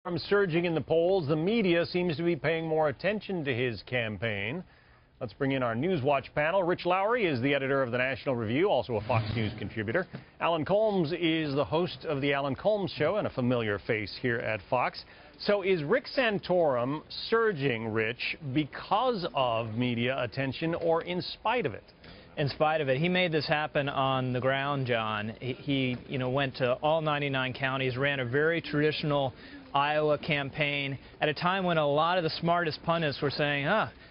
From surging in the polls, the media seems to be paying more attention to his campaign. Let's bring in our News Watch panel. Rich Lowry is the editor of the National Review, also a Fox News contributor. Alan Colmes is the host of the Alan Colmes Show and a familiar face here at Fox. So is Rick Santorum surging, Rich, because of media attention or in spite of it? In spite of it. He made this happen on the ground, John. He went to all 99 counties, ran a very traditional Iowa campaign at a time when a lot of the smartest pundits were saying,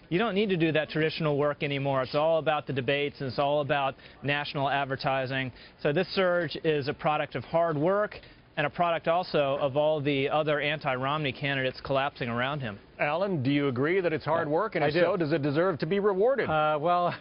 you don't need to do that traditional work anymore. It's all about the debates and it's all about national advertising. So this surge is a product of hard work and a product also of all the other anti-Romney candidates collapsing around him. Alan, do you agree that it's hard work? And if so, does it deserve to be rewarded? Well,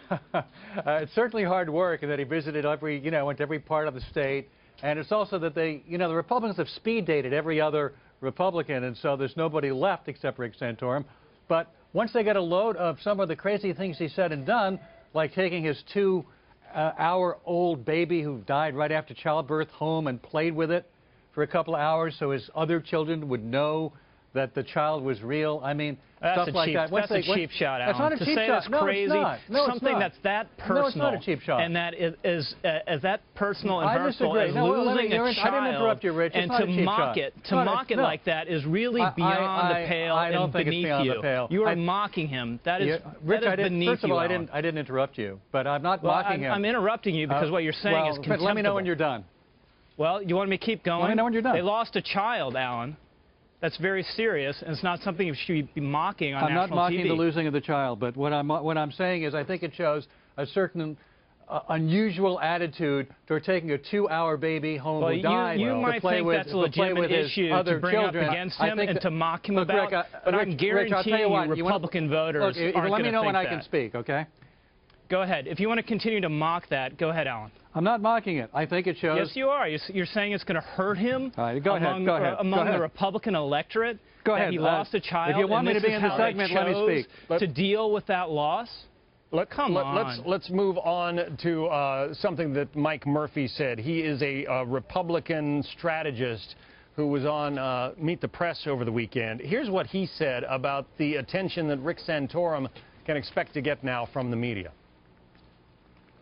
it's certainly hard work, and that he visited went to every part of the state. And it's also that the Republicans have speed dated every other Republican, and so there's nobody left except Rick Santorum. But once they get a load of some of the crazy things he said and done, like taking his 2-hour-old baby who died right after childbirth home and played with it for a couple of hours so his other children would know that the child was real. I mean, stuff like that. That's a cheap shot, Alan. That's not a cheap shot. That's crazy. No, it's not. Something that's that personal. No, it's not a cheap shot. And that is as that personal and hurtful as losing a child. I didn't interrupt you, Rich. And to mock it, like that is really beyond the pale and beneath you. You are mocking him. That is Rich, beneath you. First of all, I didn't interrupt you, but I'm not mocking him. I'm interrupting you because what you're saying is contemptible. Let me know when you're done. Well, you want me to keep going? Let me know when you're done. They lost a child, Alan. That's very serious, and it's not something you should be mocking on national TV. I'm not mocking the losing of the child, but what I'm saying is I think it shows a certain unusual attitude toward taking a 2-hour baby home who died to play with his other children. You might think that's a legitimate issue to bring up against him and to mock him about, but I'm guaranteeing you Republican voters aren't going to think that. Let me know when I can speak, okay? Go ahead. If you want to continue to mock that, go ahead, Alan. I'm not mocking it. I think it shows. Yes, you are. You're saying it's going to hurt him among the Republican electorate. Go ahead. That he lost a child. If you want me to be in the segment, let me speak. To deal with that loss. Come on. Let's move on to something that Mike Murphy said. He is a Republican strategist who was on Meet the Press over the weekend. Here's what he said about the attention that Rick Santorum can expect to get now from the media.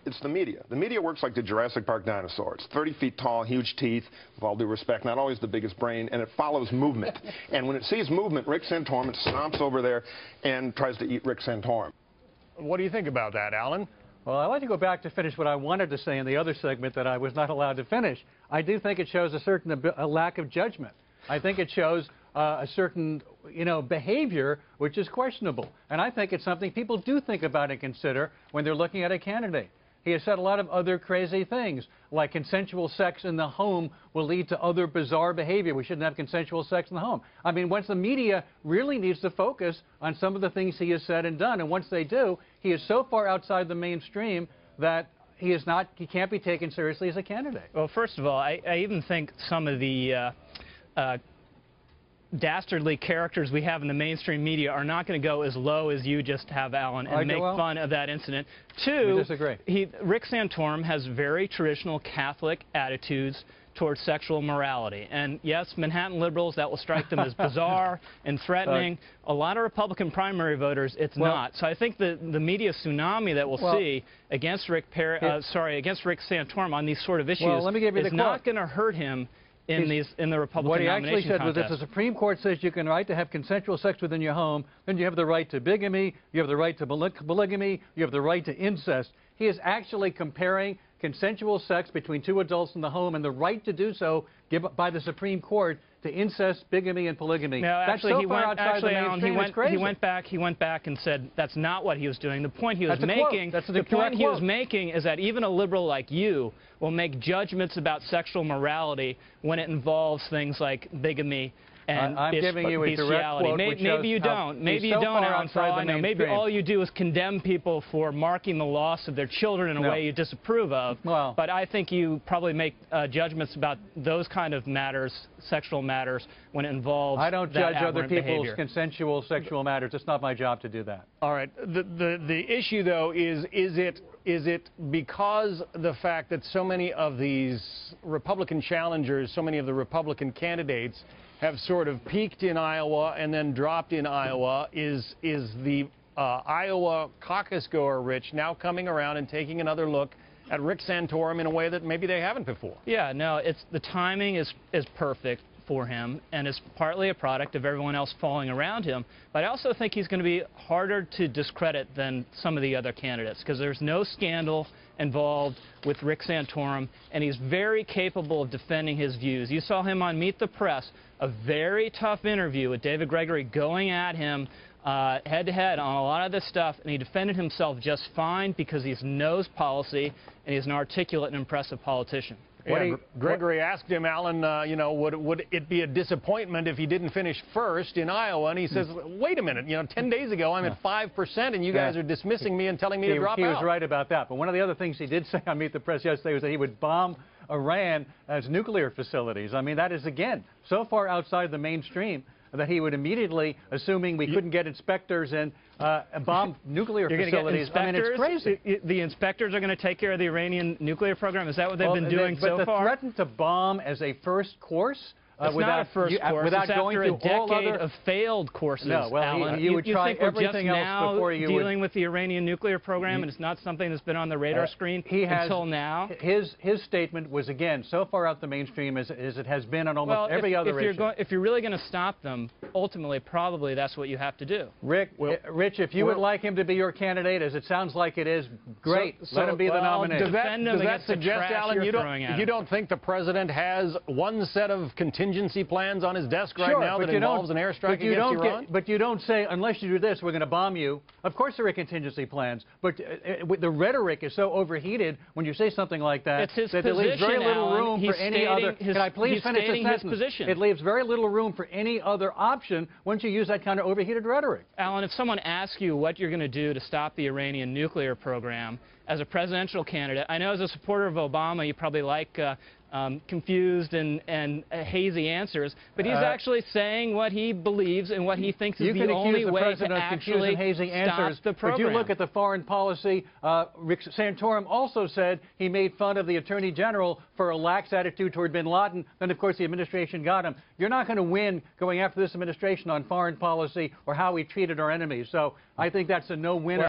It's the media. The media works like the Jurassic Park dinosaurs. 30 feet tall, huge teeth, with all due respect, not always the biggest brain, and it follows movement. And when it sees movement, Rick Santorum, it stomps over there and tries to eat Rick Santorum. What do you think about that, Alan? Well, I'd like to go back to finish what I wanted to say in the other segment that I was not allowed to finish. I do think it shows a lack of judgment. I think it shows a certain, behavior which is questionable. And I think it's something people do think about and consider when they're looking at a candidate. He has said a lot of other crazy things, like consensual sex in the home will lead to other bizarre behavior. We shouldn't have consensual sex in the home. I mean, once the media really needs to focus on some of the things he has said and done, and once they do, he is so far outside the mainstream that he can't be taken seriously as a candidate. Well, first of all, I even think some of the dastardly characters we have in the mainstream media are not going to go as low as you just have, Alan, and make fun of that incident. Two, Rick Santorum has very traditional Catholic attitudes towards sexual morality. And yes, Manhattan liberals, that will strike them as bizarre and threatening. A lot of Republican primary voters, it's not. So I think the media tsunami that we'll see against Rick Santorum on these sort of issues is not going to hurt him in the Republican nomination What he actually said was, contest. if the Supreme Court says you can right to have consensual sex within your home, then you have the right to bigamy, you have the right to polygamy, you have the right to incest. He is actually comparing consensual sex between two adults in the home and the right to do so given by the Supreme Court to incest, bigamy, and polygamy. No, actually, that's so far outside the mainstream, it's crazy. He went back and said that's not what he was doing. The point he was making, is that even a liberal like you will make judgments about sexual morality when it involves things like bigamy and I'm giving you a direct quote, maybe you don't. Maybe you don't, Alan, for all I know. Maybe all you do is condemn people for marking the loss of their children in a way you disapprove of. But I think you probably make judgments about those kind of matters sexual matters when it involves I don't judge other people's behavior. consensual sexual matters. It's not my job to do that. All right. The issue, though, is it because the fact that so many of these Republican challengers, so many of the Republican candidates have sort of peaked in Iowa and then dropped in Iowa, is the Iowa caucus goer, Rich, now coming around and taking another look at Rick Santorum in a way that maybe they haven't before? Yeah, no, the timing is perfect for him, and it's partly a product of everyone else falling around him. But I also think he's going to be harder to discredit than some of the other candidates, because there's no scandal involved with Rick Santorum, and he's very capable of defending his views. You saw him on Meet the Press, a very tough interview with David Gregory, going at him head-to-head on a lot of this stuff, and he defended himself just fine because he knows policy and he's an articulate and impressive politician. Yeah, Gregory asked him, Alan, would it be a disappointment if he didn't finish first in Iowa? And he says, wait a minute, 10 days ago I'm at 5% and you guys are dismissing me and telling me to drop out. He was right about that. But one of the other things he did say on Meet the Press yesterday was that he would bomb Iran as nuclear facilities. I mean, that is, again, so far outside the mainstream that he would immediately, assuming we couldn't get inspectors in, bomb nuclear facilities. I mean, it's crazy. The inspectors are going to take care of the Iranian nuclear program? Is that what they've been doing so far? But to threaten to bomb as a first course? It's not a first course. Without it's going after through a decade of failed courses, no, well, Alan. You would try think we're everything just else now before you dealing with the Iranian nuclear program, and it's not something that's been on the radar screen until now? His statement was, again, so far out the mainstream as it has been on almost every other issue. If you're really going to stop them, ultimately, probably that's what you have to do. Rich, if you would like him to be your candidate, as it sounds like it is, great. Let him be the nominee. Does that suggest, Alan, you don't think the president has one set of contingency plans on his desk right now that involves an airstrike against Iran? But you don't say, unless you do this, we're going to bomb you. Of course there are contingency plans, but the rhetoric is so overheated when you say something like that it's his that position, it leaves very little room for any other. Can I please finish the sentence? Position. It leaves very little room for any other option once you use that kind of overheated rhetoric. Alan, if someone asks you what you're going to do to stop the Iranian nuclear program as a presidential candidate, I know as a supporter of Obama you probably like confused and hazy answers, but he's actually saying what he believes and what he thinks is the only way to actually stop the program. But you look at the foreign policy, Rick Santorum also said he made fun of the Attorney General for a lax attitude toward bin Laden. Then, of course, the administration got him. You're not going to win going after this administration on foreign policy or how we treated our enemies. So I think that's a no-winner.